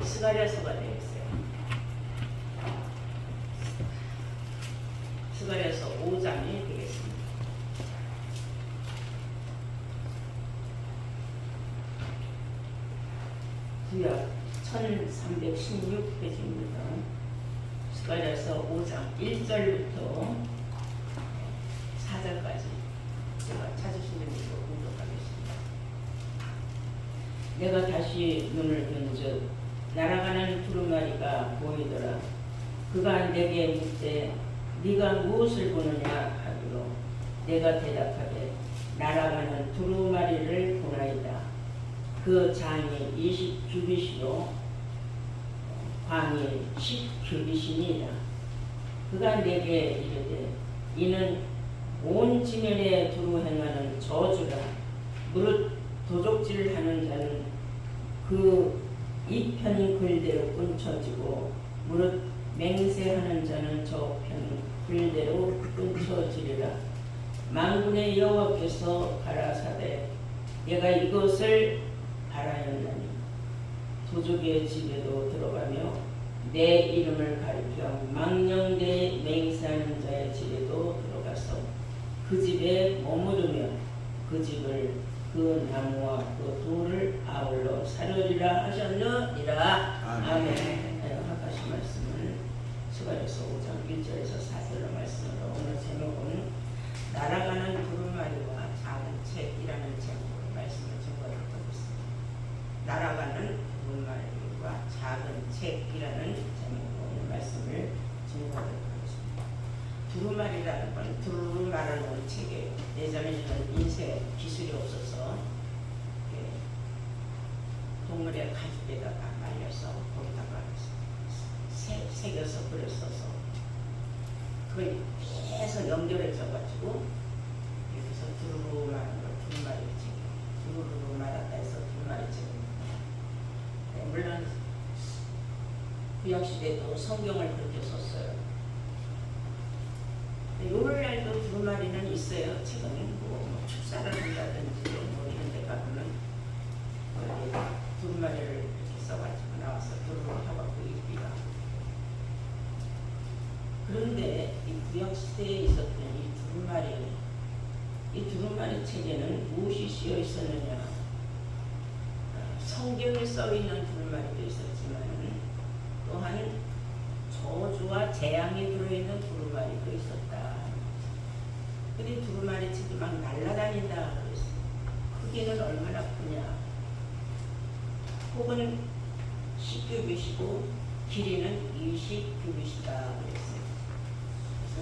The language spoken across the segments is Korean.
스가랴서가 되겠어요. 스가랴서 5장이 되겠습니다. 구약 1316페이지입니다. 스가랴서 5장 1절부터 4절까지 제가 찾으시는 대로 공독하겠습니다. 내가 다시 눈을 뜬즉 날아가는 두루마리가 보이더라. 그가 내게 묻되 네가 무엇을 보느냐 하기로 내가 대답하되 날아가는 두루마리를 보나이다. 그 장이 20규빗이요 광이 10규빗이니라. 그가 내게 이르되 이는 온 지면에 두루 행하는 저주라. 무릇 도적질하는 자는 그 이편 글대로 끊쳐지고 무릇 맹세하는 자는 저편 글대로 끊쳐지리라. 만군의 여호와께서 가라사대 내가 이것을 바라였나니 도적의 집에도 들어가며 내 이름을 가리켜 망령되이 맹세하는 자의 집에도 들어가서 그 집에 머무르며 그 집을 그 나무와 그 돌을 아울러 사르리라 하셨느니라. 아멘. 하신 말씀을 스가랴서 5장 1절에서 4절의 말씀으로 오늘 제목은 날아가는 두루마리와 작은 책이라는 제목으로 말씀을 증거하도록 하겠습니다. 날아가는 두루마리와 작은 책이라는 제목으로 오늘 말씀을 증거하도록 하겠습니다. 두루마리라는 건 두루루 말하는 책이에요. 예전에는 인쇄 기술이 없어서 동물의 가죽에다가 말려서 거기다가 새겨서 그렸어서 그걸 계속 연결해져가지고 여기서 두루루 말하는 걸 두루마리 책, 두루루 말았다 해서 두루마리 책입니다. 물론 구약시대도 성경을 그렇게 썼어요. 오늘날도 두루마리는 있어요. 책은 뭐 축사를 한다든지 뭐 이런 데 가보면 두루마리를 이렇게 써가지고 나와서 두루루 하고 읽기가. 그런데 이 구약시대에 있었던 이 두루마리 책에는 무엇이 쓰여 있었느냐? 성경에 써 있는 두루마리도 있었지만 또한 저주와 재앙이 들어있는 두루마리도 있었다. 근데 두루마리 책이 막 날아다닌다 그랬어요. 크기는 얼마나 크냐? 혹은 10규빗이고 길이는 20규빗이다 그랬어요. 그래서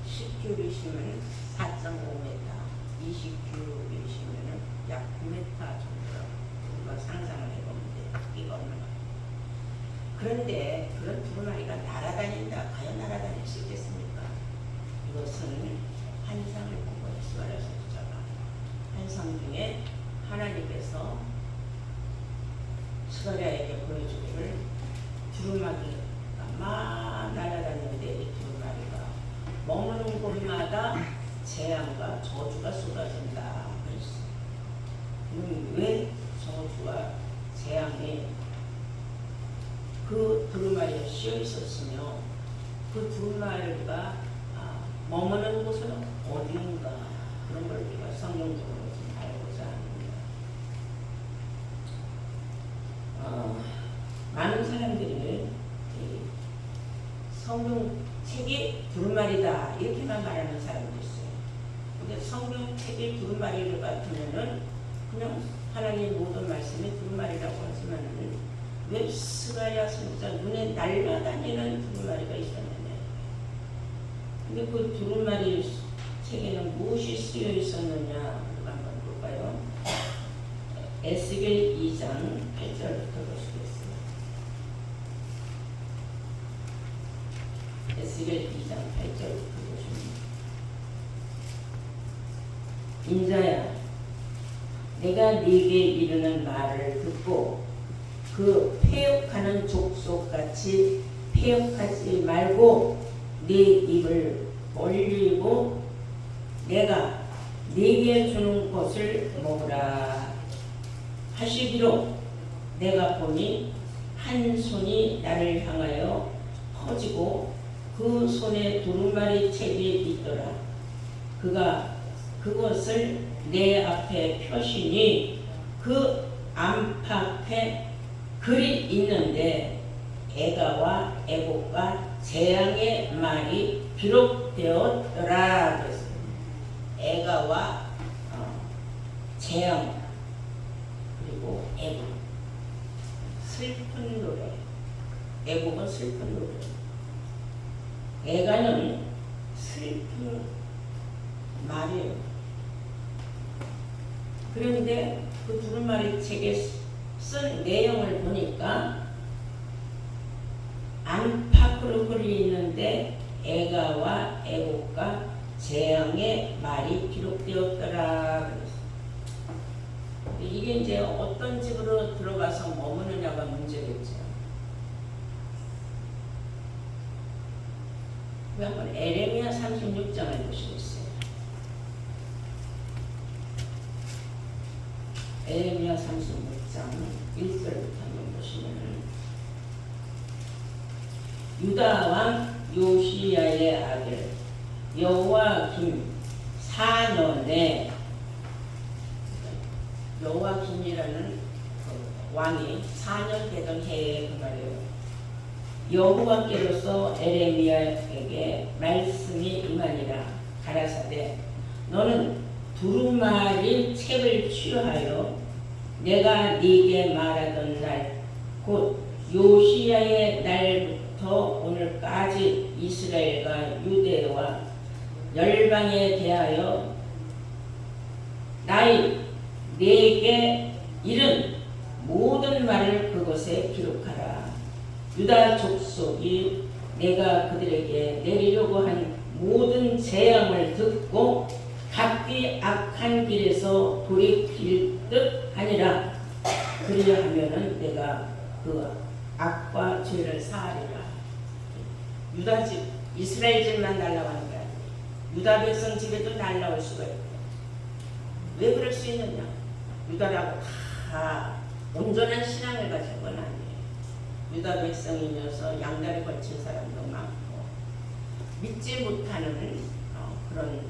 10규빗이면 4.5m, 20규빗이면 약 9m 정도라고 우리가 상상을 해보면 돼. 크기가 얼마나. 그런데 그런 두루마리가 날아다닌다. 과연 날아다닐 수 있겠습니까? 이것은 환상을 본 거예요. 스가랴서 기자가. 환상 중에 하나님께서 스가랴에게 보여주기를 두루마리가 막 날아다니는데 이 두루마리가 머무는 곳마다 재앙과 저주가 쏟아진다 그랬어요. 왜 저주와 재앙이 그 두루마리에 씌어 있었으며 그 두루마리가 머무는 곳은 어디인가 그런 걸 우리가 성경적으로 좀 알고자 합니다. 많은 사람들이 성경 책이 두루마리다 이렇게만 말하는 사람도 있어요. 근데 성경 책이 두루마리를 같으면은 그냥 하나님의 모든 말씀이 두루마리라고 하지만은 왜 스가랴 선지자 눈에 날아다니는 두루마리가 있었느냐. 근데 그 두루마리 책에는 무엇이 쓰여 있었느냐 우리가 한번 볼까요? 에스겔 2장 8절부터 보시겠습니다. 에스겔 2장 8절부터 보십니다. 인자야 내가 네게 이르는 말을 듣고 그 폐역하는 족속같이 폐역하지 말고 네 입을 벌리고 내가 네게 주는 것을 먹으라 하시기로 내가 보니 한 손이 나를 향하여 퍼지고 그 손에 두루마리 책이 있더라. 그가 그것을 내 앞에 펴시니 그 안팎에 글이 있는데 애가와 애곡과 재앙의 말이 기록되었더라. 애가와 재앙 그리고 애곡, 슬픈 노래. 애곡은 슬픈 노래. 애가는 슬픈 말이에요. 그런데 그 두루마리 책에 쓴 내용을 보니까 안팎으로 글이 있는데 애가와 애곡과 재앙의 말이 기록되었더라. 그랬어요. 이게 이제 어떤 집으로 들어가서 머무느냐가 문제겠죠. 우리 한번 에레미야 36장을 보시겠어요. 에레미야 36장 1절부터 한번 보시면은 유다 왕 요시야의 아들 여호와김 4년에 여호와김이라는 왕이 4년 되던 해에 그 말이에요. 여호와께로서 에레미야에게 말씀이 임하니라. 가라사대 너는 두루마리 책을 취하여 내가 네게 말하던 날 곧 요시야의 날부터 오늘까지 이스라엘과 유대와 열방에 대하여 나의 네게 이른 모든 말을 그것에 기록하라. 유다 족속이 내가 그들에게 내리려고 한 모든 재앙을 듣고 각기 악한 길에서 돌이킬 듯 하니라. 그리하면은 내가 그 악과 죄를 사하리라. 유다 집, 이스라엘 집만 날라가는 게 아니에요. 유다 백성 집에도 날라올 수가 있고. 왜 그럴 수 있느냐? 유다라고 다 온전한 신앙을 가진 건 아니에요. 유다 백성이면서 양다리 걸친 사람도 많고 믿지 못하는 그런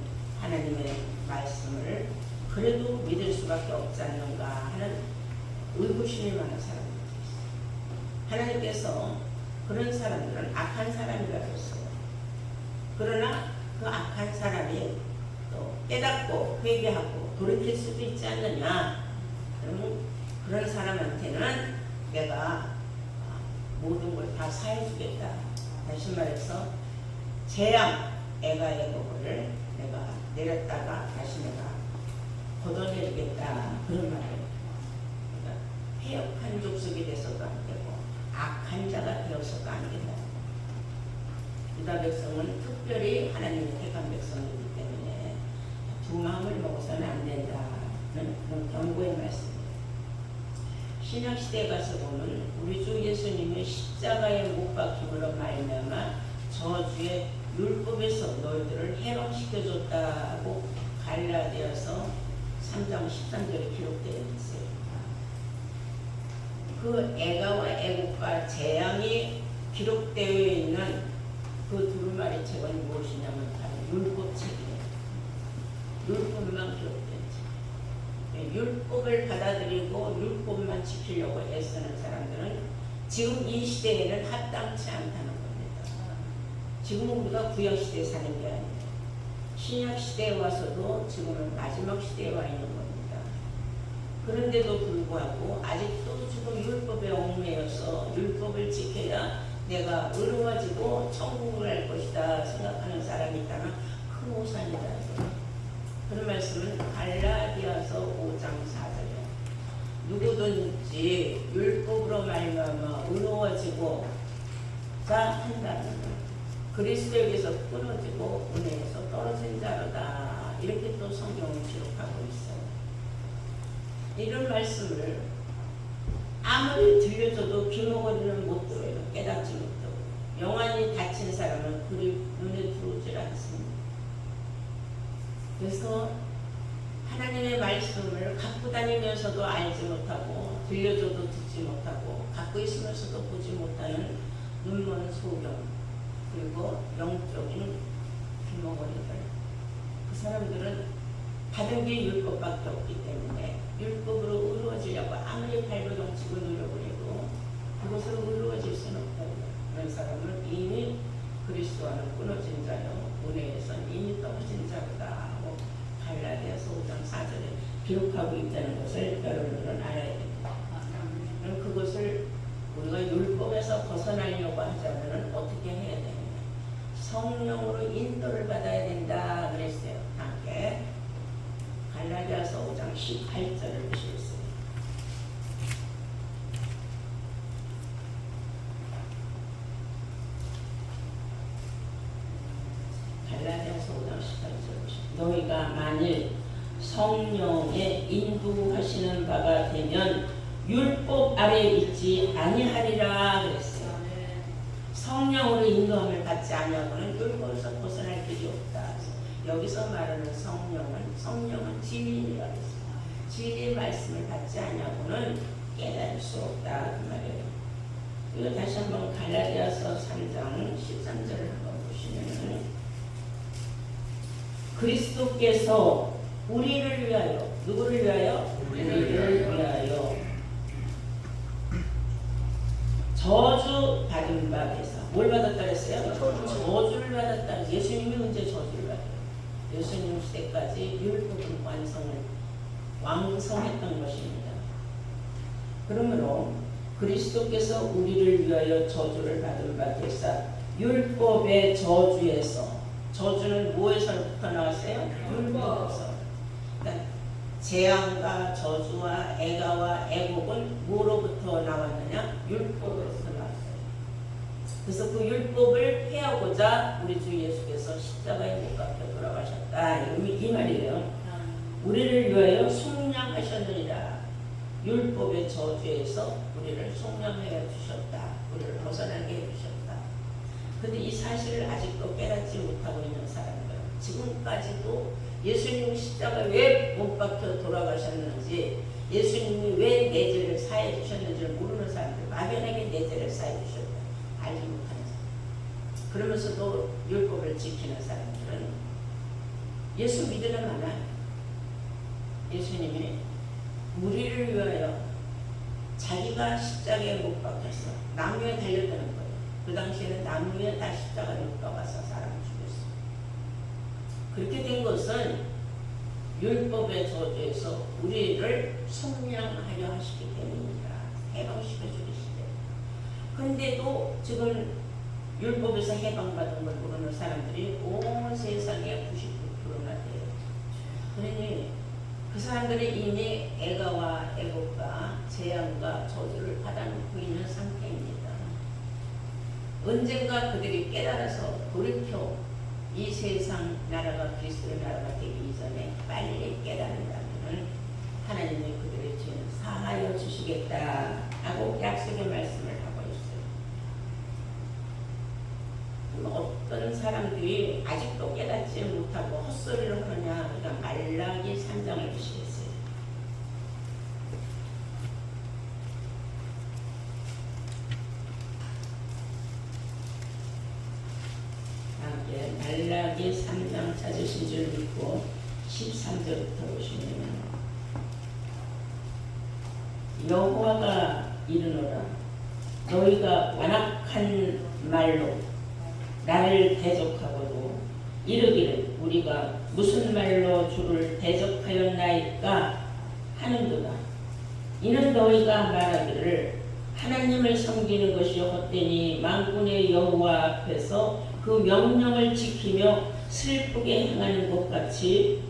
하나님의 말씀을 그래도 믿을 수밖에 없지 않는가 하는 의구심이 많은 사람들이 있어요. 하나님께서 그런 사람들은 악한 사람이라고 했어요. 그러나 그 악한 사람이 또 깨닫고 회개하고 돌이킬 수도 있지 않느냐. 그러면 그런 사람한테는 내가 모든 걸 다 사해주겠다. 다시 말해서 재앙, 애가의 거를 내가 내렸다가 다시 내가 걷어내리겠다. 그런 말이에요. 그러니까 패역한 족속이 돼서도 안 되고 악한 자가 되어서도 안 된다. 유다 백성은 특별히 하나님의 택한 백성이기 때문에 두 마음을 먹어서는 안 된다는 그런 경고의 말씀입니다. 신약시대에 가서 보면 우리 주 예수님의 십자가에 못 박힘으로 말미암아 저주의 율법에서 너희들을 해방시켜줬다고 갈라디아서 3장 13절에 기록되어 있어요. 그 애가와 애곡과 재앙이 기록되어 있는 그 두루마리 책은 무엇이냐면 바로 율법책이에요. 율법만 기록된 책. 율법을 받아들이고 율법만 지키려고 애쓰는 사람들은 지금 이 시대에는 합당치 않다는 겁니다. 지금은 우리가 구약시대에 사는 게 아니에요. 신약시대에 와서도 지금은 마지막 시대에 와 있는 겁니다. 그런데도 불구하고 아직도 지금 율법에 얽매여서 율법을 지켜야 내가 의로워지고 천국을 갈 것이다 생각하는 사람이 있다면 큰 오산이다. 그런 말씀은 갈라디아서 5장 4절에 누구든지 율법으로 말미암아 의로워지고 자 한다면 그리스도에게서 끊어지고 은혜에서 떨어진 자로다. 이렇게 또 성경을 기록하고 있어요. 이런 말씀을 아무리 들려줘도 귀머거리는 못 들어요. 깨닫지 못하고. 영안이 닫힌 사람은 그리 눈에 들어오질 않습니다. 그래서 하나님의 말씀을 갖고 다니면서도 알지 못하고 들려줘도 듣지 못하고 갖고 있으면서도 보지 못하는 눈먼 소경, 그리고 영적인 귀머거리들, 그 사람들은 받은 게 율법밖에 없기 때문에 율법으로 의로워지려고 아무리 발버둥치고 노력을 해도 그것으로 의로워질 수는 없다고요. 그런 사람은 이미 그리스도와는 끊어진 자요, 은혜에선 이미 떨어진 자보다 하고 갈라디아서 5장 4절에 기록하고 있다는 것을 여러분들은 알아야 됩니다. 그럼 그것을 우리가 율법에서 벗어나려고 하자면 어떻게 해야 되느냐? 성령으로 인도를 받아야 된다 그랬어요. 함께 갈라디아서 5장 18절을 보시겠어요. 갈라디아서 5장 18절 보시겠어요. 너희가 만일 성령의 인도하시는 바가 되면 율법 아래에 있지 아니하리라 그랬어요. 성령으로 인도함을 받지 아니하고는 율법에서 벗어날 길이 없다. 여기서 말하는 성령은 진리니라 그랬어요. 진리의 말씀을 받지 아니하고는 깨달을 수 없다 그 말이에요. 이거 다시 한번 갈라디아서 3장 13절을 한번 보시면은 그리스도께서 우리를 위하여, 누구를 위하여? 우리를 위하여 저주 받은 바 되사. 뭘 받았다 그랬어요? 저주를 받았다. 예수님이 언제 저주를 받아요? 예수님 시대까지 율법은 왕성했던 것입니다. 그러므로 그리스도께서 우리를 위하여 저주를 받은 바 되사 율법의 저주에서, 저주는 뭐에서부터 나왔어요? 율법에서. 그러니까 재앙과 저주와 애가와 애곡은 뭐로부터 나왔느냐? 율법으로부터 나왔어요. 그래서 그 율법을 폐하고자 우리 주 예수께서 십자가에 못 박혀 돌아가셨다. 이 말이에요. 우리를 위하여 속량하셨느니라. 율법의 저주에서 우리를 속량하여 주셨다. 우리를 벗어나게 해주셨다. 그런데 이 사실을 아직도 깨닫지 못하고 있는 사람들, 지금까지도 예수님이 십자가 왜 못 박혀 돌아가셨는지, 예수님이 왜 내 죄를 사해 주셨는지를 모르는 사람들, 막연하게 내 죄를 사해 주셨다 알지 못하는 사람, 그러면서도 율법을 지키는 사람들은 예수 믿으는 많아요. 예수님이 우리를 위하여 자기가 십자가에 못 박혀서 나무에 달렸다는 거예요. 그 당시에는 나무에 다 십자가에 못 박아서 사람을 죽였어요. 그렇게 된 것은 율법의 저주에서 우리를 속량하려 하시기 때문이다. 해방시켜 주기 시대. 그런데도 지금 율법에서 해방받은 걸 모르는 사람들이 온 세상에 99%나 돼요. 그러니 그 사람들이 이미 애가와 애곡과 재앙과 저주를 받아놓고 있는 상태입니다. 언젠가 그들이 깨달아서 돌이켜 이 세상 나라가 그리스도의 나라가 되기 이전에 빨리 깨달은다면 하나님이 그들의 죄는 사하여 주시겠다 하고 약속의 말씀을 하고 있어요. 어떤 사람들이 아직도 깨닫지 못하고 헛소리를 하느냐. 그러니까 말라기 3장을 보시겠어요. 말라기 3장 찾으신 줄 믿고 13절부터 보시면 여호와가 이르노라 너희가 완악한 말로 나를 대적하고도 이르기를 우리가 무슨 말로 주를 대적하였나이까 하는도다. 이는 너희가 말하기를 하나님을 섬기는 것이 헛되니 만군의 여호와 앞에서 그 명령을 지키며 슬프게 행하는 것 같이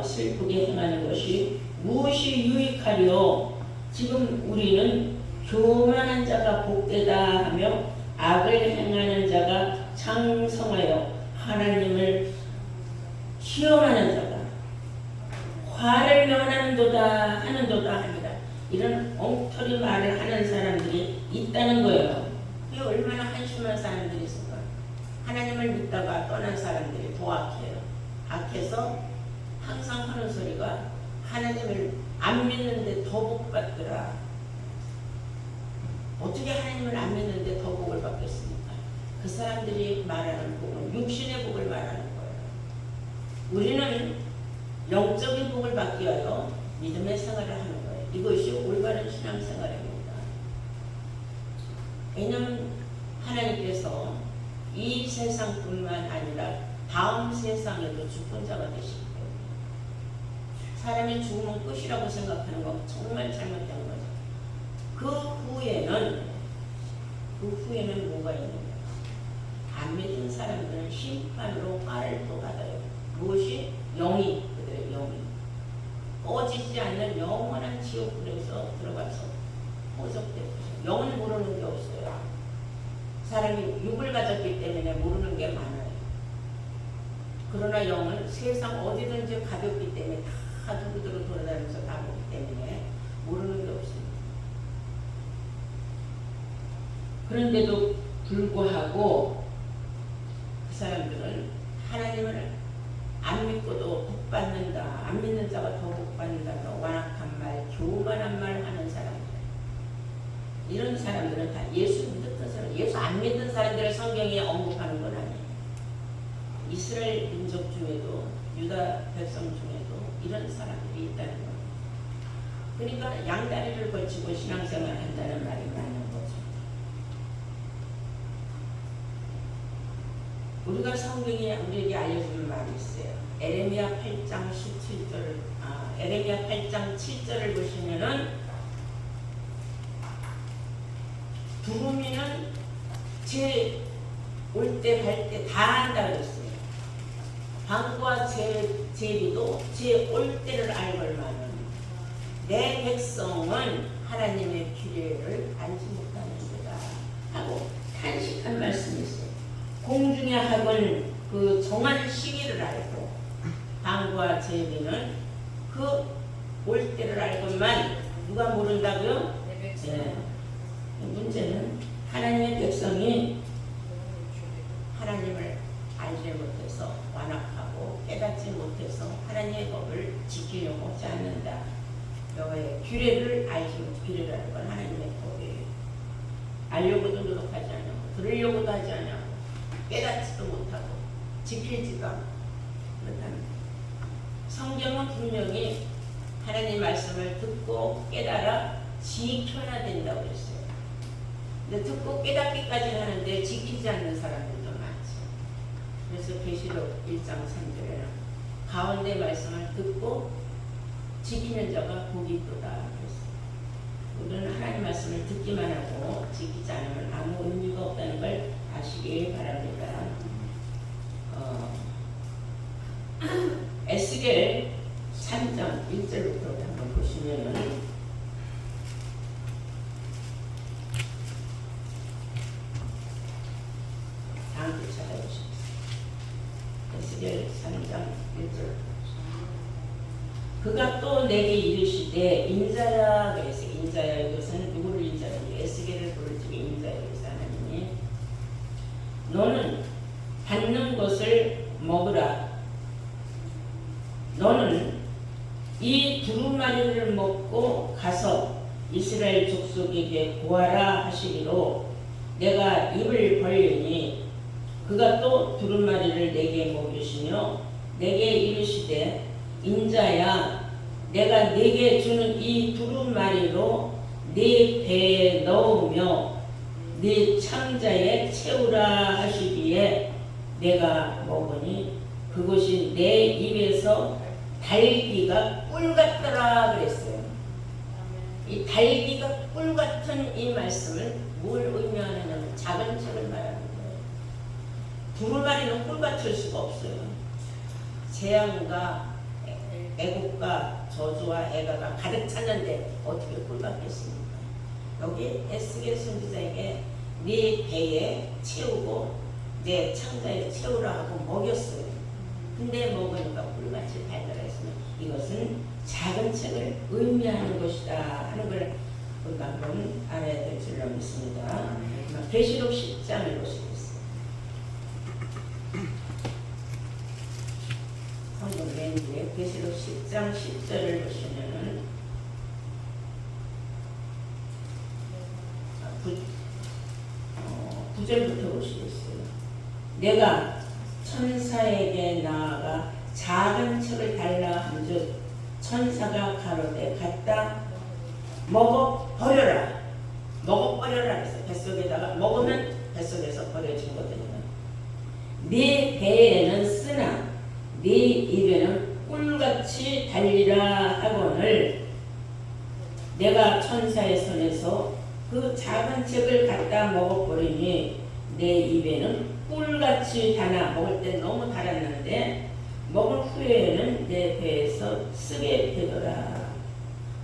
슬프게 행하는 것이 무엇이 유익하리요. 지금 우리는 교만한 자가 복되다 하며 악을 행하는 자가 장성하여 하나님을 시험하는 자가 화를 면하는도다 하는도다 합니다. 이런 엉터리 말을 하는 사람들이 있다는 거예요. 그게 얼마나 한심한 사람들이 있을까. 하나님을 믿다가 떠난 사람들이 더 악해요. 악해서 항상 하는 소리가 하나님을 안 믿는데 더 복 받더라. 어떻게 하나님을 안 믿는데 더 복을 받겠습니까? 그 사람들이 말하는 복은 육신의 복을 말하는 거예요. 우리는 영적인 복을 받기 위하여 믿음의 생활을 하는 거예요. 이것이 올바른 신앙생활입니다. 왜냐하면 하나님께서 이 세상뿐만 아니라 다음 세상에도 주권자가 되시기 때문에 사람의 죽음은 끝이라고 생각하는 건 정말 잘못된 거죠. 그 후에는 뭐가 있느냐? 안 믿은 사람들은 심판으로 화를 또 받아요. 무엇이? 영이, 그들의 영이 꺼지지 않는 영원한 지옥불에서 들어가서 포섭될 것이에요. 영은 모르는 게 없어요. 사람이 육을 가졌기 때문에 모르는 게 많아요. 그러나 영은 세상 어디든지 가볍기 때문에 다 두루두루 돌아다니면서 다 보기 때문에 모르는 게 없습니다. 그런데도 불구하고 그 사람들은 하나님을 안 믿고도 복 받는다, 안 믿는 자가 더 복 받는다, 완악한 말, 교만한 말 하는 사람들, 이런 사람들은 다 예수 믿었던 사람, 예수 안 믿는 사람들을 성경에 언급하는 건 아니에요. 이스라엘 민족 중에도, 유다 백성 중에도 이런 사람들이 있다는 거예요. 그러니까 양다리를 걸치고 신앙생활 한다는 말이 맞는 거죠. 우리가 성경에 우리에게 알려주는 말이 있어요. 에레미야 8장 7절을 보시면은 두루미는 제 올 때 갈 때 다 한다 그랬어요. 방과 제비도 제 올 때를 알걸만은 내 백성은 하나님의 규례를 알지 못하는도다 하고 탄식한 말씀이 있어요. 공중의 학은 그 정한 시기를 알고 방과 제비는 그 올 때를 알건만 누가 모른다고요? 네. 문제는 하나님의 백성이 하나님을 알지 못해서 완악하고 깨닫지 못해서 하나님의 법을 지키려고 하지 않는다. 여호와의 규례를 알지 못해. 규례라는 건 하나님의 법이에요. 알려고도 노력하지 않고 들으려고도 하지 않고 깨닫지도 못하고 지키지도 않고 그렇다는 성경은 분명히 하나님 말씀을 듣고 깨달아 지켜야 된다고 했어요. 근데 듣고 깨닫기까지는 하는데 지키지 않는 사람들도 많죠. 그래서 계시록 1장 3절에는 가운데 말씀을 듣고 지키는 자가 복이 있도다 그랬어요. 우리는 하나님 말씀을 듣기만 하고 지키지 않으면 아무 의미가 없다는 걸 아시기 바랍니다. 에스겔 3장 1절부터 한번 보시면은 다음 주 찾아보시겠습니다. 에스겔 3장 1절. 그가 또 내게 이르시되 인자야 그랬어요. 인자야 이것은 누구를 인자하는지 에스겔을 부를 적에 인자야 그래서 하나님이 너는 받는 것을 먹으라. 너는 이 두루마리를 먹고 가서 이스라엘 족속에게 고하라 하시기로 내가 입을 벌리니 그가 또 두루마리를 내게 먹이시며 내게 이르시되 인자야 내가 네게 주는 이 두루마리로 네 배에 넣으며 네 창자에 채우라 하시기에 내가 먹으니 그것이 내 입에서 달기가 꿀 같더라 그랬어요. 이 달기가 꿀 같은 이 말씀을 뭘 의미하느냐면 작은 책을 말하는 거예요. 두루마리는 꿀 같을 수가 없어요. 재앙과 애국과 저주와 애가가 가득 찼는데 어떻게 꿀 같겠습니까? 여기 에스겔 선지자에게 네 배에 채우고 내 창자에 채우라 하고 먹였어요. 근데 먹으니까 꿀같이 달달하 했으면 이것은 작은 책을 의미하는 것이다 하는 걸 우리가 한번 알아야 될 줄로 믿습니다. 계시록 10장을 보시겠습니다. 성경 맨 뒤에 계시록 10장 10절을 보시면은 9절부터 보시겠어요. 내가 천사에게 나아가 작은 책을 달라 한즉 천사가 가로되 갖다 먹어버려라. 먹어버려라 해서 뱃속에다가 먹으면 뱃속에서 버려진 거거든요. 네 배에는 쓰나 네 입에는 꿀같이 달리라 하거늘 내가 천사의 손에서 그 작은 책을 갖다 먹어버리니 내 입에는 꿀같이 달아. 먹을 때 너무 달았는데 먹은 후에는 내 배에서 쓰게 되더라.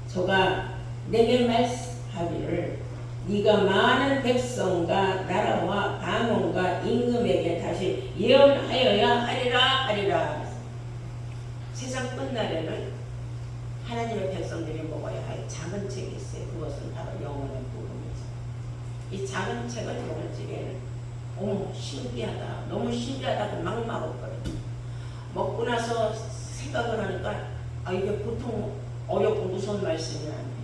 저가 내게 말하기를 네가 많은 백성과 나라와 방언과 임금에게 다시 예언하여야 하리라. 세상 끝날에는 하나님의 백성들이 먹어야 할 작은 책이 있어요. 그것은 바로 영혼의 복음이죠. 이 작은 책을 먹을 적에는 신기하다. 너무 신기하다고 막 먹어버려요. 먹고 나서 생각을 하니까 이게 보통 어렵고 무서운 말씀이 아니에요.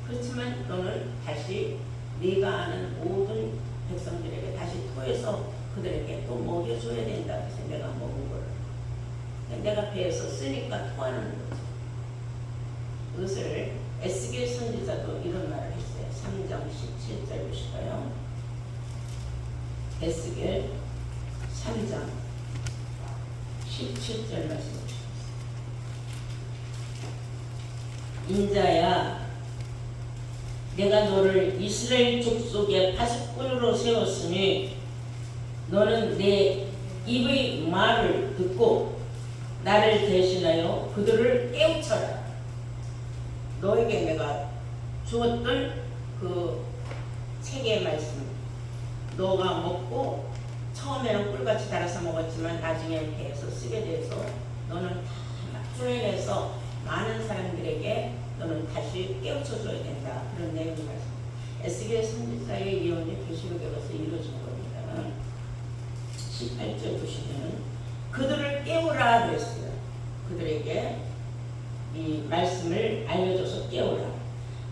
그렇지만 너는 다시 네가 아는 모든 백성들에게 다시 토해서 그들에게 또 먹여줘야 된다. 그래서 내가 먹은 거를 내가 배에서 쓰니까 토하는 거죠. 그것을 에스겔 선지자도 이런 말을 했어요. 3장 17절 보실까요? 에스겔 3장 17절 말씀 보십시오. 인자야 내가 너를 이스라엘 족속의 파수꾼으로 세웠으니 너는 내 입의 말을 듣고 나를 대신하여 그들을 깨우쳐라. 너에게 내가 주었던 그 책의 말씀 너가 먹고 처음에는 꿀같이 달아서 먹었지만 나중에 배에서 쓰게 돼서 너는 다 풀어내서 많은 사람들에게 너는 다시 깨우쳐줘야 된다. 그런 내용이 말씀. 에스겔 선지자의 예언이 계시록에 가서 이루어진 겁니다. 18절 보시면 그들을 깨우라 그랬어요. 그들에게 이 말씀을 알려줘서 깨우라.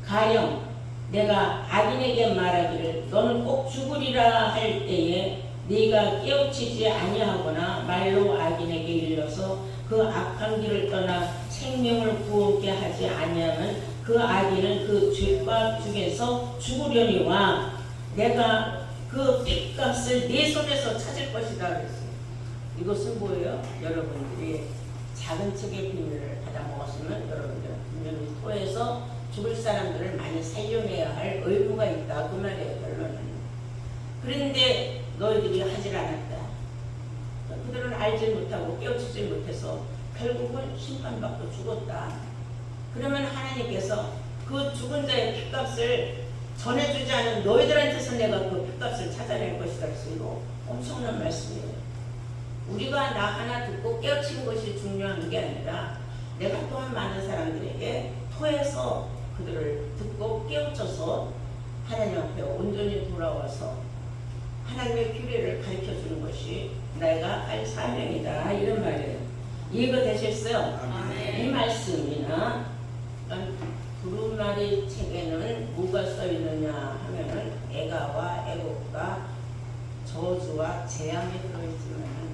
가령 내가 악인에게 말하기를 너는 꼭 죽으리라 할 때에 네가 깨우치지 아니하거나 말로 악인에게 일러서 그 악한 길을 떠나 생명을 구원케 하지 아니하면 그 악인은 그 죄과 중에서 죽으려니와 내가 그 핏값을 네 손에서 찾을 것이다 그랬어요. 이것은 뭐예요? 여러분들이 작은 책의 비밀을 받아 먹었으면 여러분들은 분명히 토해서 죽을 사람들을 많이 살려내야 할 의무가 있다. 그 말이에요. 결론은. 그런데 너희들이 하질 않았다. 그들은 알지 못하고 깨우치지 못해서 결국은 심판받고 죽었다. 그러면 하나님께서 그 죽은 자의 핏값을 전해주지 않은 너희들한테서 내가 그 핏값을 찾아낼 것이다. 그래서 이거 엄청난 말씀이에요. 우리가 나 하나 듣고 깨우치는 것이 중요한 게 아니라 내가 또한 많은 사람들에게 토해서 그들을 듣고 깨우쳐서 하나님 앞에 온전히 돌아와서 하나님의 규례를 가르쳐주는 것이 내가 할 사명이다. 이런 말이에요. 이해가 되셨어요? 아멘. 이 말씀이나 두루마리 책에는 뭐가 써있느냐 하면은 애가와 애곡과 저주와 재앙이 들어있지만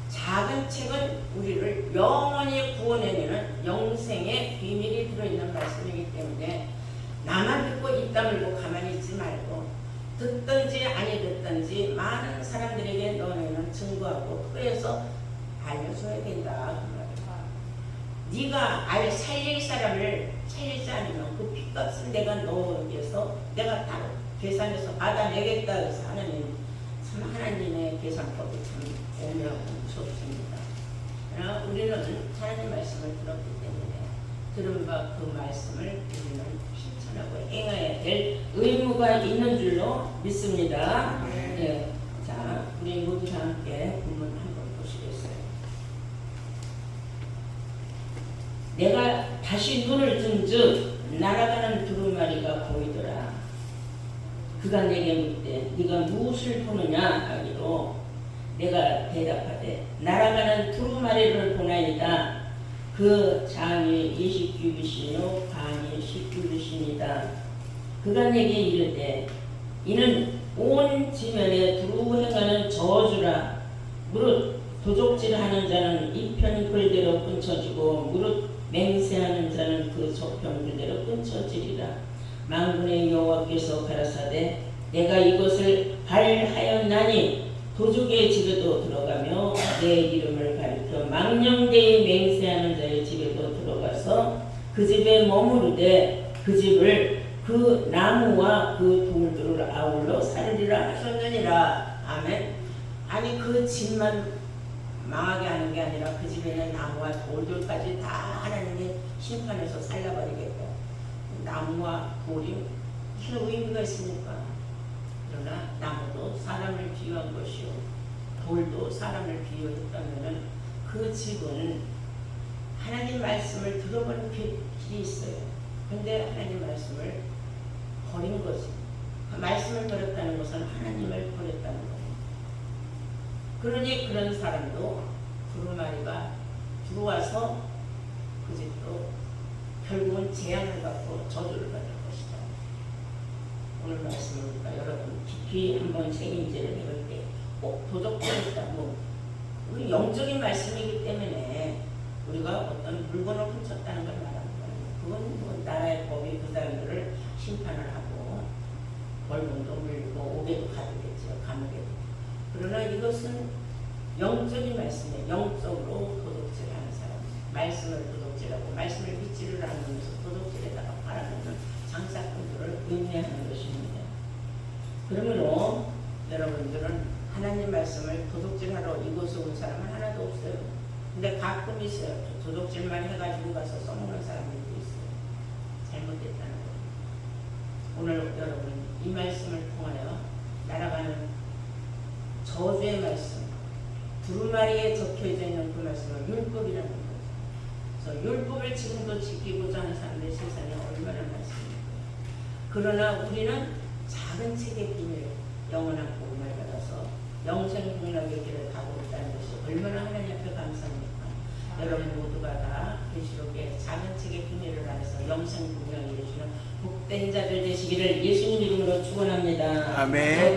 작은 책은 우리를 영원히 구원해내는 영생의 비밀이 들어있는 말씀이기 때문에 나만 듣고 입 다물고 가만히 있지 말고 듣든지 아니 듣든지 많은 사람들에게 너네는 증거하고 토해서 알려줘야 된다. 네가 살릴 사람을 살리지 않으면 그 핏값은 내가 너에게서 내가 다 계산해서 받아내겠다. 그래서 하나님 참 하나님의 계산법이 참 오묘하고 무섭습니다. 그러나 우리는 하나님 말씀을 들었기 때문에 들은 바 그 말씀을 우리는 실천하고 행해야 될 의무가 있는 줄로 믿습니다. 네. 자, 우리 모두 다 함께 본문 한번 보시겠어요? 내가 다시 눈을 든즉 날아가는 두루마리가 보이더라. 그가 내게 묻되 네가 무엇을 보느냐 하기로 내가 대답하되 날아가는 두루마리를 보나이다. 그 장이 20규빗이요 반이 10규빗이니이다. 그가 내게 이르되 이는 온 지면에 두루 행하는 저주라. 무릇 도적질하는 자는 이편 글대로 끊쳐지고 무릇 맹세하는 자는 그 저편 글대로 끊쳐지리라. 만군의 여호와께서 가라사대 내가 이것을 발하였나니 도적의 집에도 들어가며 내 이름을 가리켜 망령되이 맹세하는 자의 집에도 들어가서 그 집에 머무르되 그 집을 그 나무와 그 돌들을 아울러 살리라 하셨느니라. 아멘. 아니 그 집만 망하게 하는 게 아니라 그 집에는 나무와 돌들까지 다 하나님의 심판에서 살려버리겠다. 나무와 돌이 무슨 의미가 있습니까? 그러나 나무도 사람을 비유한 것이요 돌도 사람을 비유했다면 그 집은 하나님 말씀을 들어보는 길이 있어요. 근데 하나님 말씀을 버린 거지. 말씀을 버렸다는 것은 하나님을 버렸다는 거예요. 그러니 그런 사람도 두루마리가 들어와서 그 집도 결국은 재앙을 받고 저주를 받을 것이다. 오늘 말씀을 우리가 여러분 깊이 한번 책임지를 해볼 때 꼭 도적질했다. 우리 영적인 말씀이기 때문에 우리가 어떤 물건을 훔쳤다는 걸 말하는 거예요. 그건 나라의 법이 그 사람들을 심판을 하고 벌금도 물리고 옥에도 가두겠죠. 감옥에도. 그러나 이것은 영적인 말씀이에요. 영적으로 도둑질하는 사람, 말씀을 도둑질하고 말씀을 믿지를 않으면서 도둑질에다가 팔아먹는 장사꾼들을 의미하는 것입니다. 그러므로 여러분들은 하나님 말씀을 도둑질하러 이곳에 온 사람은 하나도 없어요. 근데 가끔 있어요. 도둑질만 해가지고 가서 써먹는 사람들도 있어요. 잘못됐다는 거예요. 오늘 여러분 이 말씀을 통하여 날아가는 저주의 말씀, 두루마리에 적혀져 있는 그 말씀은 율법이라는 거죠. 그래서 율법을 지금도 지키고자 하는 사람들의 세상에 얼마나 많습니까? 그러나 우리는 작은 책의 비밀, 영원한 복음을 받아서 영생 공락의 길을 가고 있다는 것이 얼마나 하나님 앞에 감사합니까? 여러분 모두가 다 계시록의 작은 책의 비밀을 알아서 영생 공락에 이르시는 복된 자들 되시기를 예수님 이름으로 축원합니다. 아멘.